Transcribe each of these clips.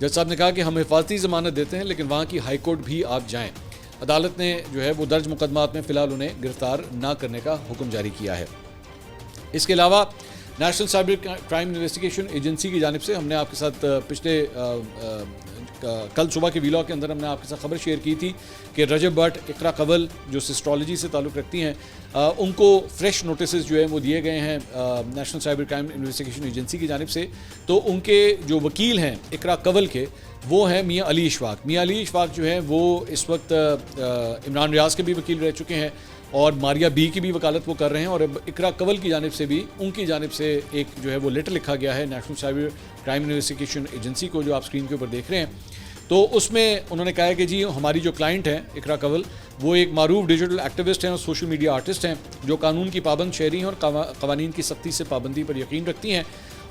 जज साहब ने कहा कि हम हिफाजती ज़मानत देते हैं, लेकिन वहाँ की हाई कोर्ट भी आप जाएं। अदालत ने जो है वो दर्ज मुकदमात में फ़िलहाल उन्हें गिरफ्तार ना करने का हुक्म जारी किया है। इसके अलावा national cyber crime investigation agency की जानिब से हमने आपके साथ पिछले कल सुबह के वीलॉग के अंदर हमने आपके साथ खबर शेयर की थी कि रजब भट्ट, इकरा कंवल जो एस्ट्रोलॉजी से ताल्लुक़ रखती हैं, उनको फ्रेश नोटिस जो है वो दिए गए हैं national cyber crime investigation agency की जानिब से। तो उनके जो वकील हैं इकरा कंवल के, वो हैं मियाँ अली इशफाक। मियाँ अली इशफाक जो हैं वो इस वक्त इमरान रियाज के भी वकील रह चुके हैं और मारिया बी की भी वकालत वो कर रहे हैं। और अब इकरा कंवल की जानिब से भी उनकी जानिब से एक जो है वो लेटर लिखा गया है national cyber crime investigation agency को, जो आप स्क्रीन के ऊपर देख रहे हैं। तो उसमें उन्होंने कहा है कि जी हमारी जो क्लाइंट हैं इकरा कंवल, वो एक मारूफ डिजिटल एक्टिविस्ट हैं और सोशल मीडिया आर्टिस्ट हैं जो कानून की पाबंद शहरी हैं और कवानीन की सख्ती से पाबंदी पर यकीन रखती हैं।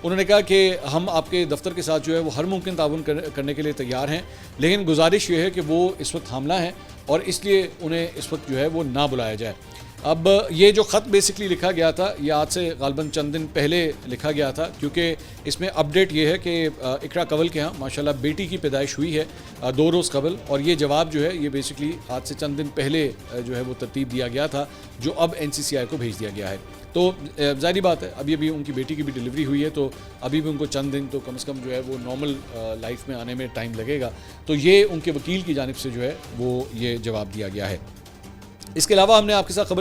उन्होंने कहा कि हम आपके दफ्तर के साथ जो है वो हर मुमकिन ताउन करने के लिए तैयार हैं, लेकिन गुजारिश ये है कि वो इस वक्त हामला हैं और इसलिए उन्हें इस वक्त जो है वो ना बुलाया जाए। अब ये जो ख़त बेसिकली लिखा गया था, ये आज से गालबन चंद दिन पहले लिखा गया था, क्योंकि इसमें अपडेट ये है कि इकरा कंवल के यहाँ माशाल्लाह बेटी की पैदाइश हुई है 2 रोज़ कबल, और ये जवाब जो है ये बेसिकली आज से चंद दिन पहले जो है वो तरतीब दिया गया था, जो अब NCCI को भेज दिया गया है। तो ज़ाहिर बात है अभी उनकी बेटी की भी डिलीवरी हुई है, तो अभी भी उनको चंद दिन तो कम से कम जो है वो नॉर्मल लाइफ में आने में टाइम लगेगा। तो ये उनके वकील की जानिब से जो है वो ये जवाब दिया गया है। इसके अलावा हमने आपके साथ खबर